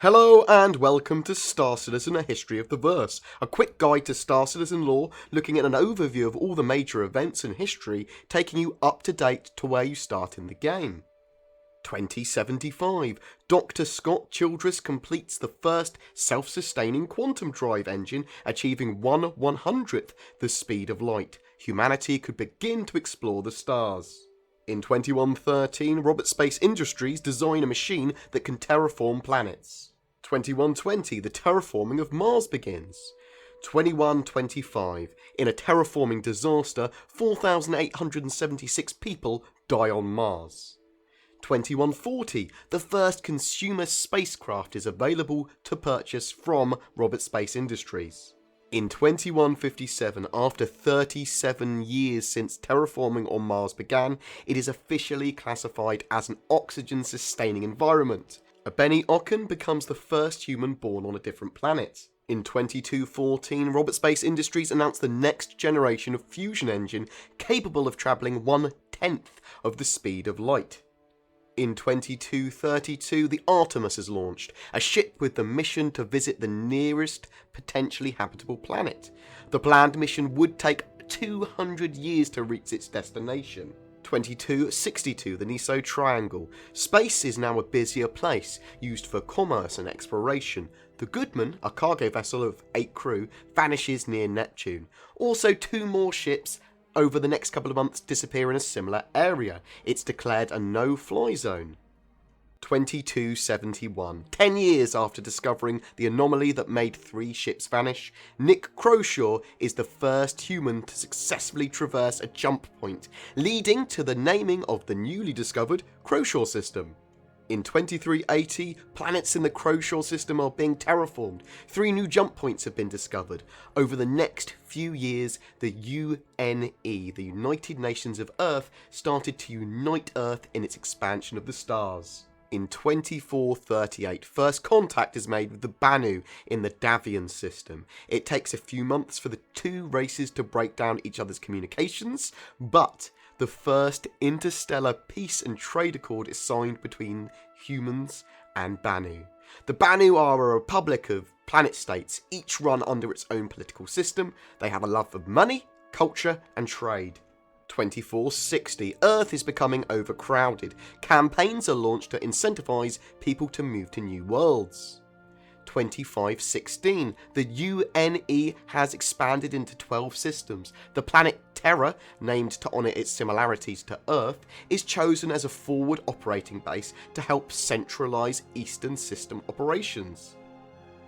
Hello and welcome to Star Citizen: A History of the Verse, a quick guide to Star Citizen lore, looking at an overview of all the major events in history, taking you up to date to where you start in the game. 2075, Dr. Scott Childress completes the first self-sustaining quantum drive engine, achieving 1/100th the speed of light. Humanity could begin to explore the stars. In 2113, Robert Space Industries design a machine that can terraform planets. 2120, the terraforming of Mars begins. 2125, in a terraforming disaster, 4,876 people die on Mars. 2140, the first consumer spacecraft is available to purchase from Robert Space Industries. In 2157, after 37 years since terraforming on Mars began, it is officially classified as an oxygen-sustaining environment. Benny Ocken becomes the first human born on a different planet. In 2214, Robert Space Industries announced the next generation of fusion engine capable of travelling 1/10 of the speed of light. In 2232, the Artemis is launched, a ship with the mission to visit the nearest potentially habitable planet. The planned mission would take 200 years to reach its destination. 2262, the Niso Triangle. Space is now a busier place, used for commerce and exploration. The Goodman, a cargo vessel of 8 crew, vanishes near Neptune. Also, 2 more ships over the next couple of months disappear in a similar area. It's declared a no-fly zone. 2271. 10 years after discovering the anomaly that made 3 ships vanish, Nick Croshaw is the first human to successfully traverse a jump point, leading to the naming of the newly discovered Croshaw system. In 2380, planets in the Croshaw system are being terraformed. 3 new jump points have been discovered. Over the next few years, the UNE, the United Nations of Earth, started to unite Earth in its expansion of the stars. In 2438, first contact is made with the Banu in the Davian system. It takes a few months for the 2 races to break down each other's communications, but the first interstellar peace and trade accord is signed between humans and Banu. The Banu are a republic of planet states, each run under its own political system. They have a love for money, culture, and trade. 2460, Earth is becoming overcrowded. Campaigns are launched to incentivize people to move to new worlds. 2516, the UNE has expanded into 12 systems. The planet Terra, named to honour its similarities to Earth, is chosen as a forward operating base to help centralise Eastern System operations.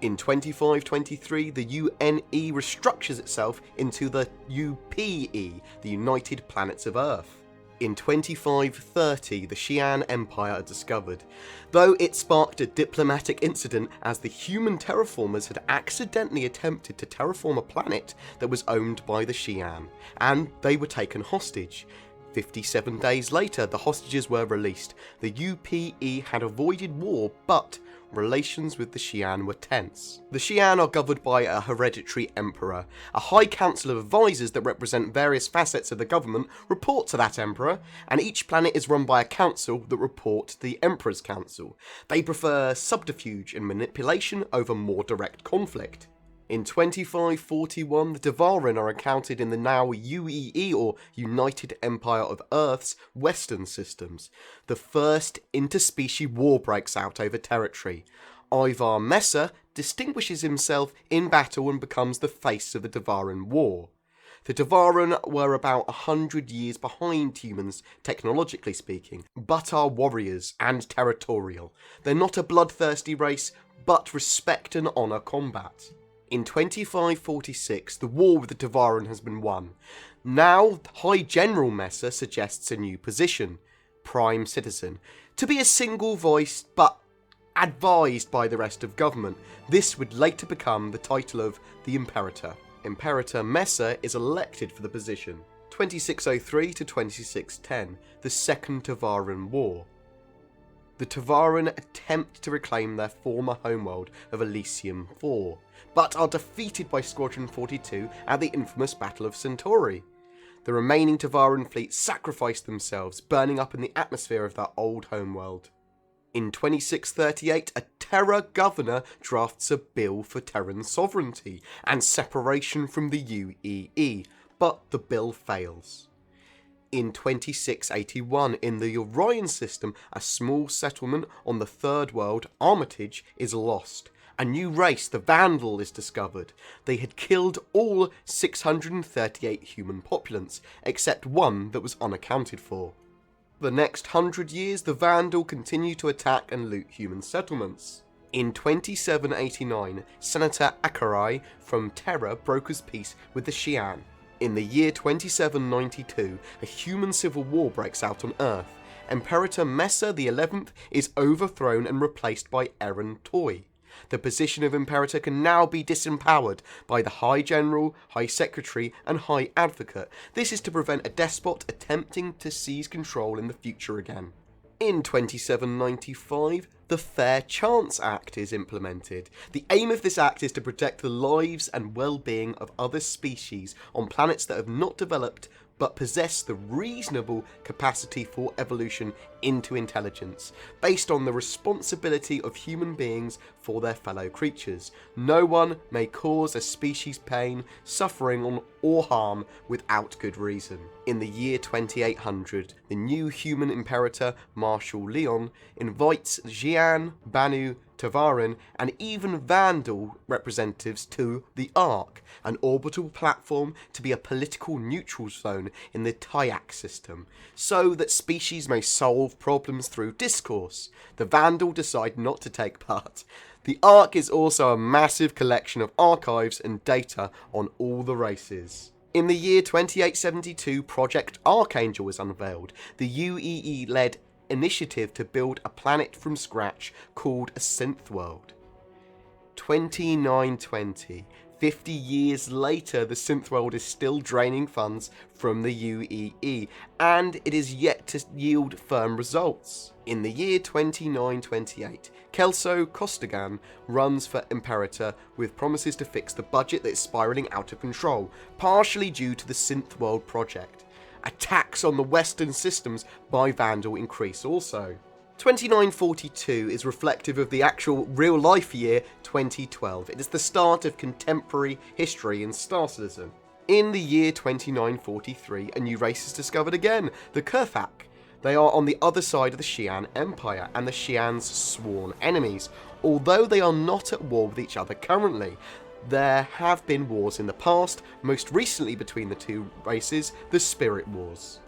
In 2523, the UNE restructures itself into the UPE, the United Planets of Earth. In 2530, the Cheyenne Empire are discovered, though it sparked a diplomatic incident as the human terraformers had accidentally attempted to terraform a planet that was owned by the Cheyenne, and they were taken hostage. 57 days later, the hostages were released. The UPE had avoided war, but relations with the Cheyenne were tense. The Cheyenne are governed by a hereditary emperor. A high council of advisors that represent various facets of the government report to that emperor, and each planet is run by a council that report to the emperor's council. They prefer subterfuge and manipulation over more direct conflict. In 2541, the Devarin are encountered in the now UEE, or United Empire of Earth's western systems. The first interspecies war breaks out over territory. Ivar Messer distinguishes himself in battle and becomes the face of the Devarin War. The Devarin were about 100 years behind humans, technologically speaking, but are warriors and territorial. They're not a bloodthirsty race, but respect and honour combat. In 2546, the war with the Devarin has been won. Now, High General Messer suggests a new position, Prime Citizen, to be a single voice but advised by the rest of government. This would later become the title of the Imperator. Imperator Messer is elected for the position. 2603 to 2610, the Second Devarin War. The Devarin attempt to reclaim their former homeworld of Elysium 4, but are defeated by Squadron 42 at the infamous Battle of Centauri. The remaining Devarin fleet sacrifice themselves, burning up in the atmosphere of their old homeworld. In 2638, a Terra governor drafts a bill for Terran sovereignty and separation from the UEE, but the bill fails. In 2681, in the Orion system, a small settlement on the Third World, Armitage, is lost. A new race, the Vandal, is discovered. They had killed all 638 human populants, except one that was unaccounted for. The next 100 years, the Vandal continue to attack and loot human settlements. In 2789, Senator Akarai from Terra brokers peace with the Cheyenne. In the year 2792, a human civil war breaks out on Earth. Imperator Messa XI is overthrown and replaced by Eren Toy. The position of Imperator can now be disempowered by the High General, High Secretary and High Advocate. This is to prevent a despot attempting to seize control in the future again. In 2795, the Fair Chance Act is implemented. The aim of this act is to protect the lives and well-being of other species on planets that have not developed but possess the reasonable capacity for evolution into intelligence, based on the responsibility of human beings for their fellow creatures. No one may cause a species pain, suffering, or harm without good reason. In the year 2800, the new human imperator, Marshal Leon, invites Xian, Banu, Tavarin, and even Vandal representatives to the Ark, an orbital platform to be a political neutral zone in the Tyak system, so that species may solve problems through discourse. The Vandal decide not to take part. The Ark is also a massive collection of archives and data on all the races. In the year 2872, Project Archangel is unveiled. The UEE-led initiative to build a planet from scratch called a synth world. 2920. 50 years later, the synth world is still draining funds from the UEE, and it is yet to yield firm results. In the year 2928, Kelso Costigan runs for Imperator with promises to fix the budget that is spiraling out of control, partially due to the synth world project. Attacks on the Western systems by Vandal increase also. 2942 is reflective of the actual real-life year 2012. It is the start of contemporary history in Star Citizen. In the year 2943, a new race is discovered again, the Kurthak. They are on the other side of the Cheyenne Empire and the Cheyenne's sworn enemies, although they are not at war with each other currently. There have been wars in the past, most recently between the two races, the Spirit Wars.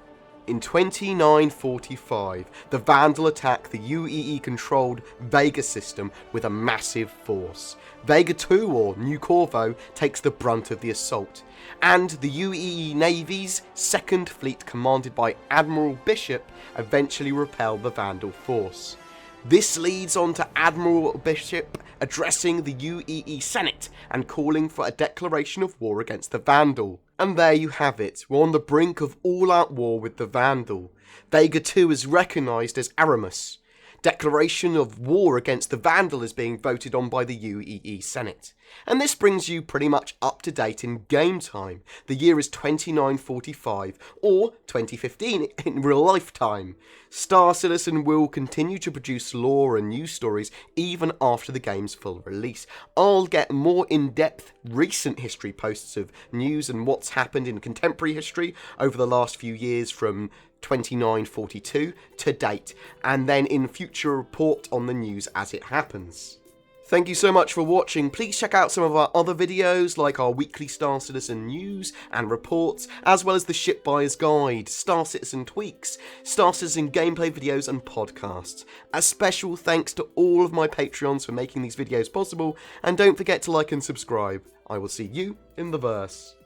In 2945, the Vandal attack the UEE-controlled Vega system with a massive force. Vega 2, or New Corvo, takes the brunt of the assault, and the UEE Navy's 2nd Fleet, commanded by Admiral Bishop, eventually repel the Vandal force. This leads on to Admiral Bishop addressing the UEE Senate and calling for a declaration of war against the Vandal. And there you have it, we're on the brink of all-out war with the Vandal. Vega 2 is recognised as Aramus. Declaration of war against the Vandal is being voted on by the UEE Senate. And this brings you pretty much up to date in game time. The year is 2945, or 2015 in real life time. Star Citizen will continue to produce lore and news stories even after the game's full release. I'll get more in-depth recent history posts of news and what's happened in contemporary history over the last few years from 2942 to date, and then in future report on the news as it happens. Thank you so much for watching. Please check out some of our other videos like our weekly Star Citizen news and reports, as well as the Ship Buyer's Guide, Star Citizen tweaks, Star Citizen gameplay videos and podcasts. A special thanks to all of my Patreons for making these videos possible, and don't forget to like and subscribe. I will see you in the verse.